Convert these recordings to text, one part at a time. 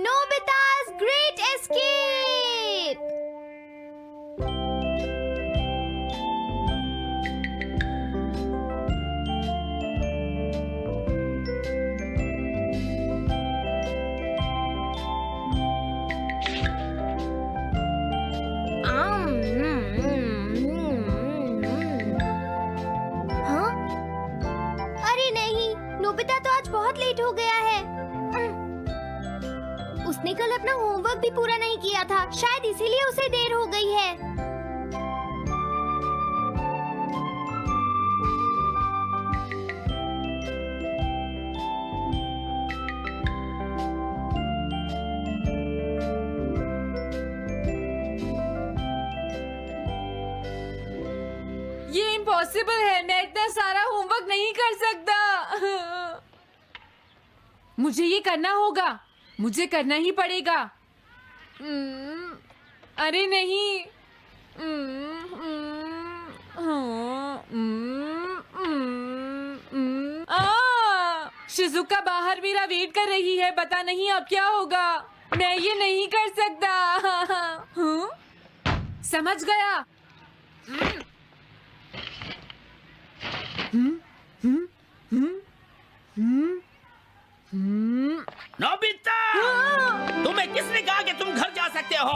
Nobita's Great Escape! हाँ? अरे नहीं, नोबिता तो आज बहुत लेट हो गया है। उसने कल अपना होमवर्क भी पूरा नहीं किया था, शायद इसीलिए उसे देर हो गई है। ये इम्पॉसिबल है, मैं इतना सारा होमवर्क नहीं कर सकता। मुझे ये करना होगा, मुझे करना ही पड़ेगा। अरे नहीं। शिजुका बाहर मेरा वेट कर रही है, पता नहीं अब क्या होगा। मैं ये नहीं कर सकता। समझ गया। नोबिता, तुम्हें किसने कहा कि तुम घर जा सकते हो?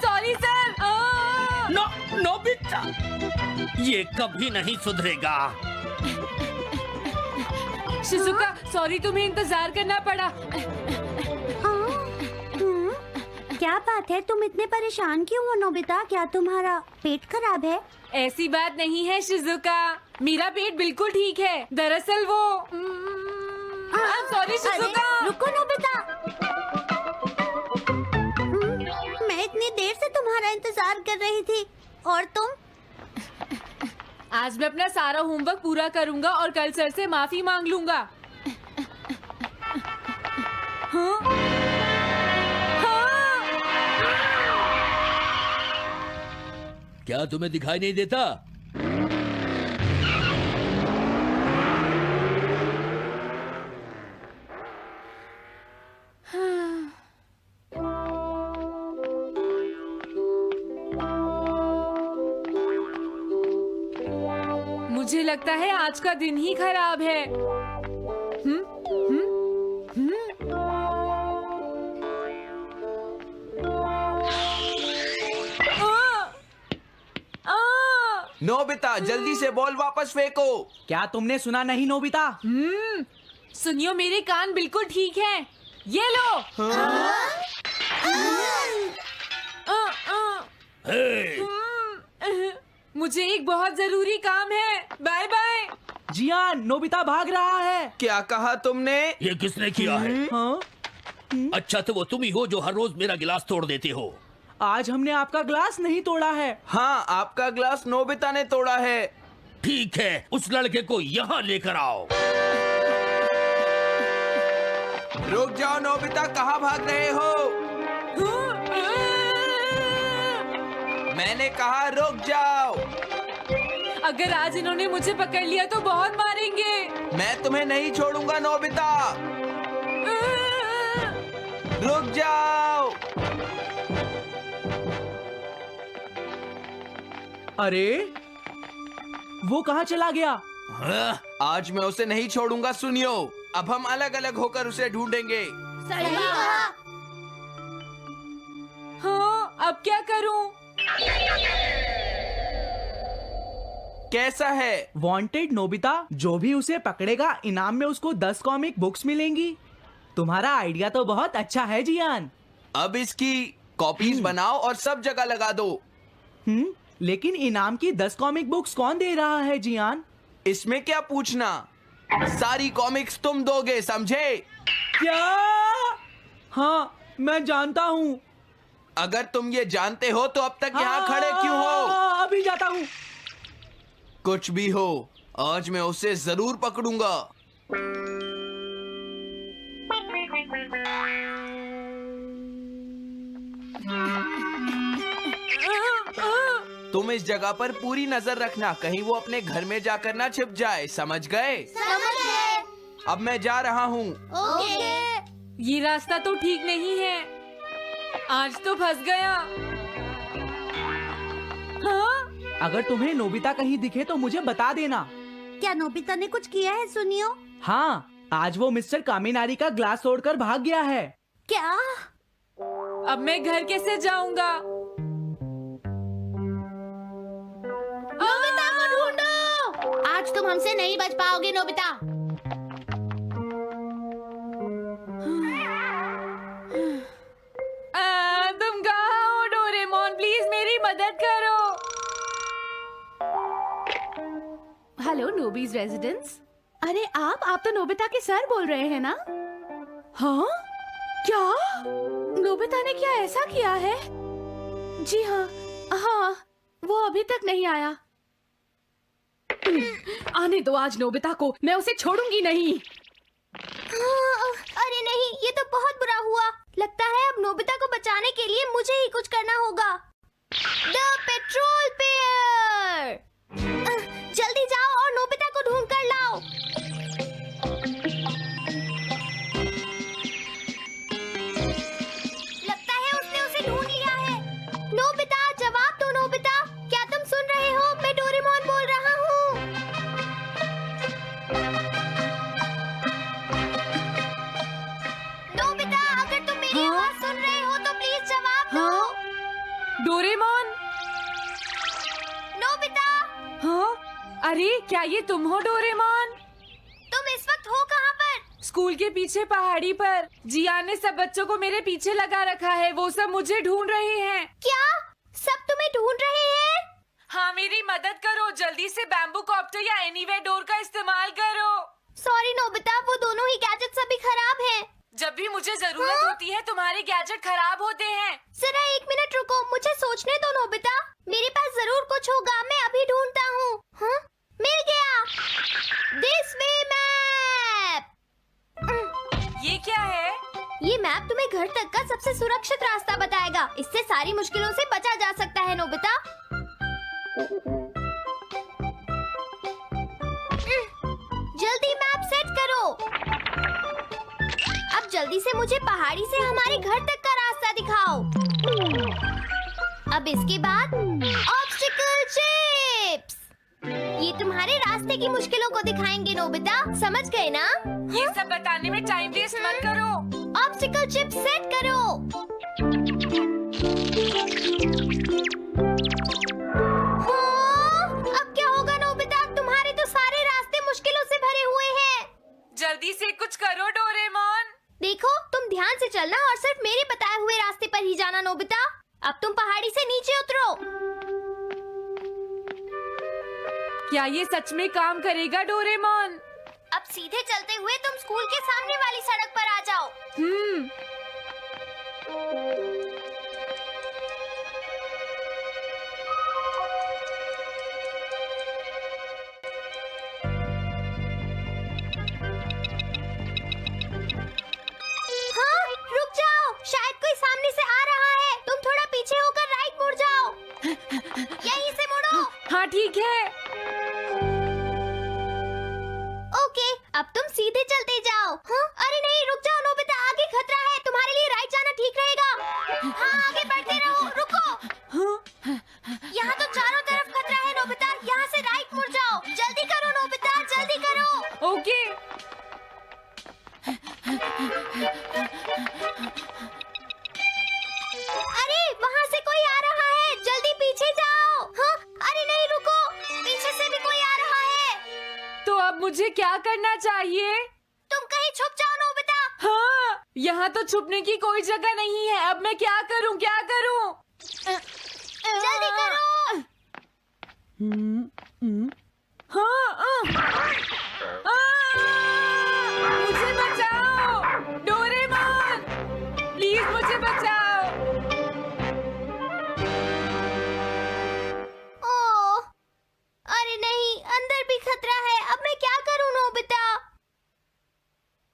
Sorry sir. नोबिता, ये कभी नहीं सुधरेगा। शिजुका, सॉरी तुम्हें इंतजार करना पड़ा। क्या बात है, तुम इतने परेशान क्यों हो नोबिता? क्या तुम्हारा पेट खराब है? ऐसी बात नहीं है शिजुका, मेरा पेट बिल्कुल ठीक है। दरअसल वो सॉरी शिजुका। रुको नोबिता, मैं इतनी देर से तुम्हारा इंतजार कर रही थी और तुम? आज मैं अपना सारा होमवर्क पूरा करूंगा और कल सर से माफी मांग लूंगा। हाँ? हाँ? क्या तुम्हें दिखाई नहीं देता? मुझे लगता है आज का दिन ही खराब है। नोबिता, जल्दी से बॉल वापस फेंको। क्या तुमने सुना नहीं नोबिता? सुनियो, मेरे कान बिल्कुल ठीक हैं। ये लो। मुझे एक बहुत जरूरी काम है। Bye bye. जियान, नोबिता भाग रहा है। क्या कहा तुमने? ये किसने किया है? हाँ? अच्छा, तो वो तुम ही हो जो हर रोज मेरा गिलास तोड़ देते हो। आज हमने आपका ग्लास नहीं तोड़ा है। हाँ, आपका ग्लास नोबिता ने तोड़ा है। ठीक है, उस लड़के को यहाँ लेकर आओ। रुक जाओ नोबिता, कहाँ भाग रहे हो? मैंने कहा रुक जाओ। अगर आज इन्होंने मुझे पकड़ लिया तो बहुत मारेंगे। मैं तुम्हें नहीं छोड़ूंगा नोबिता, रुक जाओ। अरे वो कहाँ चला गया? आज मैं उसे नहीं छोड़ूंगा। सुनियो, अब हम अलग अलग होकर उसे ढूंढेंगे। सही कहा। हाँ, अब क्या करूं? कैसा है? वांटेड नोबिता, जो भी उसे पकड़ेगा इनाम में उसको 10 कॉमिक बुक्स मिलेंगी। तुम्हारा आइडिया तो बहुत अच्छा है जियान। अब इसकी कॉपीज बनाओ और सब जगह लगा दो। लेकिन इनाम की 10 कॉमिक बुक्स कौन दे रहा है जियान? इसमें क्या पूछना, सारी कॉमिक्स तुम दोगे, समझे? क्या? हाँ, मैं जानता हूँ। अगर तुम ये जानते हो तो अब तक यहाँ खड़े क्यों हो? अभी जाता हूँ। कुछ भी हो, आज मैं उसे जरूर पकड़ूंगा। तुम इस जगह पर पूरी नजर रखना, कहीं वो अपने घर में जाकर ना छिप जाए, समझ गए? समझ गए। अब मैं जा रहा हूँ। ओके। ये रास्ता तो ठीक नहीं है। आज तो फंस गया। हाँ? अगर तुम्हें नोबिता कहीं दिखे तो मुझे बता देना। क्या नोबिता ने कुछ किया है सुनियो? हाँ, आज वो मिस्टर कामिनारी का ग्लास तोड़कर भाग गया है। क्या? अब मैं घर कैसे जाऊंगा? नोबिता को ढूंढो। आज तुम हमसे नहीं बच पाओगे नोबिता। तुम कहाँ हो डोरेमोन? प्लीज मेरी मदद करो। हेलो नोबीज रेजिडेंस। अरे आप तो नोबिता के सर बोल रहे हैं ना? हाँ? क्या? नोबिता ने क्या ऐसा किया है? जी हाँ, हाँ, वो अभी तक नहीं आया। आने दो आज नोबिता को, मैं उसे छोड़ूंगी नहीं। अरे नहीं, ये तो बहुत बुरा हुआ। लगता है अब नोबिता को बचाने के लिए मुझे ही कुछ करना होगा। द पेट्रोल पेयर, जल्दी जाओ और नोबिता को ढूंढ कर लाओ। लगता है उसने उसे ढूंढ लिया है। नोबिता, जवाब दो नोबिता। क्या तुम सुन रहे हो? मैं डोरेमोन बोल रहा हूँ। नोबिता, अगर तुम मेरी आवाज सुन रहे हो तो प्लीज जवाब दो। डोरेमोन? नोबिता, हाँ? अरे क्या ये तुम हो डोरेमोन? तुम इस वक्त हो कहाँ पर? स्कूल के पीछे पहाड़ी पर। जियान ने सब बच्चों को मेरे पीछे लगा रखा है। वो सब मुझे ढूंढ रहे हैं। क्या? सब तुम्हें ढूंढ रहे हैं? हाँ, मेरी मदद करो। जल्दी से बैम्बू कॉप्टर या एनीवेयर डोर का इस्तेमाल करो। सॉरी नोबिता, वो दोनों ही गैजेट्स अभी खराब हैं। जब भी मुझे जरूरत होती है तुम्हारे गैजेट खराब होते हैं। जरा 1 मिनट रुको, मुझे सोचने दो नोबिता। मेरे पास जरूर कुछ होगा, मैं अभी ढूंढता हूँ। हाँ? मिल गया। This way map. ये क्या है? ये मैप तुम्हें घर तक का सबसे सुरक्षित रास्ता बताएगा। इससे सारी मुश्किलों से बचा जा सकता है नोबिता। जल्दी मैप सेट करो। अब जल्दी से मुझे पहाड़ी से हमारे घर तक का रास्ता दिखाओ। अब इसके बाद ऑब्स्टिकल चिप्स। ये तुम्हारे रास्ते की मुश्किलों को दिखाएंगे नोबिता, समझ गए ना? ये सब बताने में टाइम वेस्ट मत करो। ऑब्स्टिकल चिप्स सेट करो। हाँ, अब क्या होगा नोबिता? तुम्हारे तो सारे रास्ते मुश्किलों से भरे हुए हैं। जल्दी से कुछ करो डोरेमोन। देखो, तुम ध्यान से चलना और सिर्फ मेरे बताए हुए रास्ते पर ही जाना नोबिता। अब तुम पहाड़ी से नीचे उतरो। क्या ये सच में काम करेगा डोरेमोन? अब सीधे चलते हुए तुम स्कूल के सामने वाली सड़क पर आ जाओ। हाँ, रुक जाओ, शायद कोई सामने से आ रहा है। तुम थोड़ा पीछे होकर राइट मुड़ जाओ। यहीं से मुड़ो। हाँ ठीक है। ओके, अब तुम सीधे चलते जाओ। हाँ? अरे नहीं, रुक जाओ नोबिता, आगे खतरा है। तुम्हारे लिए राइट जाना ठीक रहेगा। हाँ, आगे बढ़ते रहो। रुको, यहाँ तो चारों तरफ खतरा है नोबिता। यहाँ से राइट मुड़ जाओ। जल्दी करो नोबिता, जल्दी करो। ओके। अरे वहाँ से कोई आ रहा है, जल्दी पीछे जाओ। हाँ? अरे नहीं, रुको, पीछे से भी कोई आ रहा है। तो अब मुझे क्या करना चाहिए? तुम कहीं छुप जाओ नोबिता। हाँ, यहाँ तो छुपने की कोई जगह नहीं है। अब मैं क्या करूँ, क्या करूँ? जल्दी करो। हाँ, मुझे बचाओ डोरेमोन, प्लीज मुझे बचाओ। ओह, अरे नहीं, अंदर भी खतरा है। अब मैं क्या करूं नोबिता?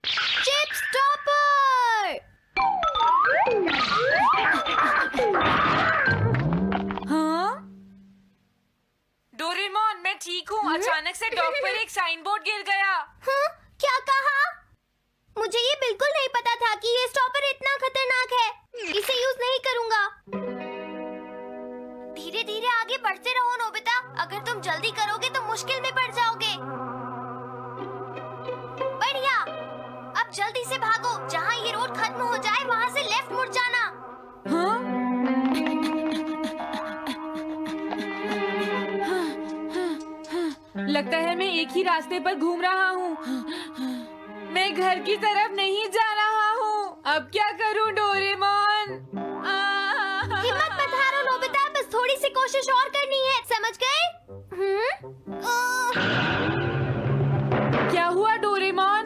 Chip stopper. हाँ? डोरेमोन, मैं ठीक हूँ। अचानक से डॉक पर एक साइन बोर्ड गिर गया। हाँ? क्या कहा? मुझे ये बिल्कुल नहीं पता था कि ये इसे यूज नहीं करूँगा। धीरे धीरे आगे बढ़ते रहो नोबिता। अगर तुम जल्दी करोगे तो मुश्किल में पड़ जाओगे। बढ़िया। अब जल्दी से भागो। जहाँ ये रोड खत्म हो जाए वहाँ से लेफ्ट मुड़ जाना। हाँ? लगता है मैं एक ही रास्ते पर घूम रहा हूँ। मैं घर की तरफ नहीं जा रहा हूँ। अब क्या करूँ डोरेमोन? हिम्मत मत हारो नोबिता, बस थोड़ी सी कोशिश और करनी है, समझ गए? क्या हुआ डोरेमोन?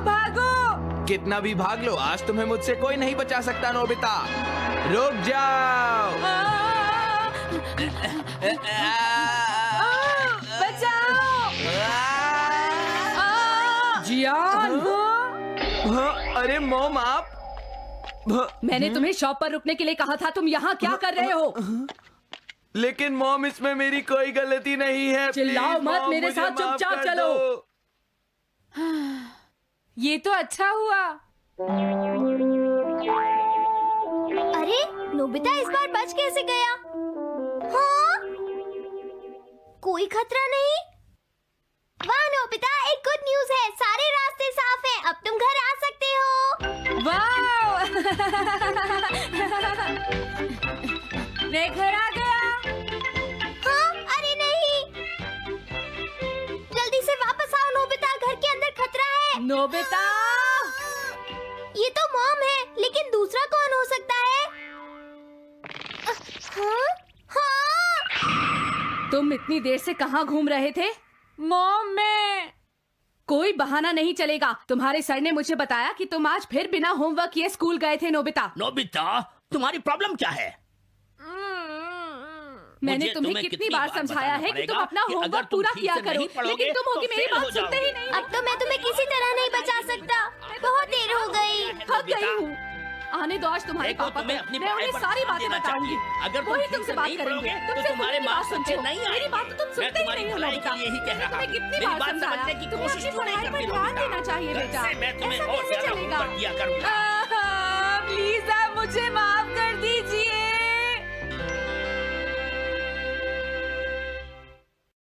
भागो! कितना भी भाग लो, आज तुम्हें मुझसे कोई नहीं बचा सकता नोबिता। रुक जाओ। बचाओ! जियान! हाँ, अरे मॉम आप। मैंने तुम्हें शॉप पर रुकने के लिए कहा था, तुम यहाँ क्या कर रहे हो? लेकिन मॉम इसमें मेरी कोई गलती नहीं है। चिल्लाओ प्लीज, मत, मॉम, मेरे मुझे साथ माफ चुपचाप कर चलो। दो। ये तो अच्छा हुआ। अरे नोबिता इस बार बच कैसे गया? हाँ? कोई खतरा नहीं? वाह नोबिता, एक गुड न्यूज़ है, सारे रास्ते साफ हैं, अब तुम घर आ सकते हो। वाओ! मैं घर आ गया। हाँ? अरे नहीं, जल्दी से वापस आओ नोबिता, घर के अंदर खतरा है। नोबिता! ये तो मॉम है, लेकिन दूसरा कौन हो सकता है? हाँ? हाँ? तुम इतनी देर से कहाँ घूम रहे थे? मॉम मैं कोई बहाना नहीं चलेगा। तुम्हारे सर ने मुझे बताया कि तुम आज फिर बिना होमवर्क किए स्कूल गए थे नोबिता। नोबिता, तुम्हारी प्रॉब्लम क्या है? मैंने मुझे तुम्हें कितनी बार समझाया है कि तुम अपना होमवर्क पूरा किया करो, लेकिन तुम होगी मेरी बात सुनते ही नहीं। अब तो मैं तुम्हें किसी तरह नहीं बचा सकता, बहुत देर हो गई। थक गई हूँ। आने दो आज तुम्हारे देखो, पापा तुम्हें को, अपनी मैं उन्हें पढ़ाई पर सारी ध्यान बातें देना बताऊंगी। चाहिए। अगर तुम वही ठीक तुमसे से बात नहीं करेंगे। पढ़ोगे, तुम तो सिर्फ तुम्हारे अपनी बात मार्क्स सुनते हो। अच्छे नहीं मेरी आएंगे। बात तो तुम मैं सुनते ही तुम्हारी नहीं हो भलाई नोबिता। के लिए यही कह मैंने रहा तुम्हें हूँ। कितनी मेरी बार बात समझाया, समझने की तुम्हें कोशिश अपनी क्यों नहीं पढ़ाई पर करती ध्यान नोबिता? देना चाहिए कल बेटा। से मैं तुम्हें ऐसा और कैसे ज्यादा चलेगा? होमवर्क दिया करूंगा। प्लीज आप मुझे माफ कर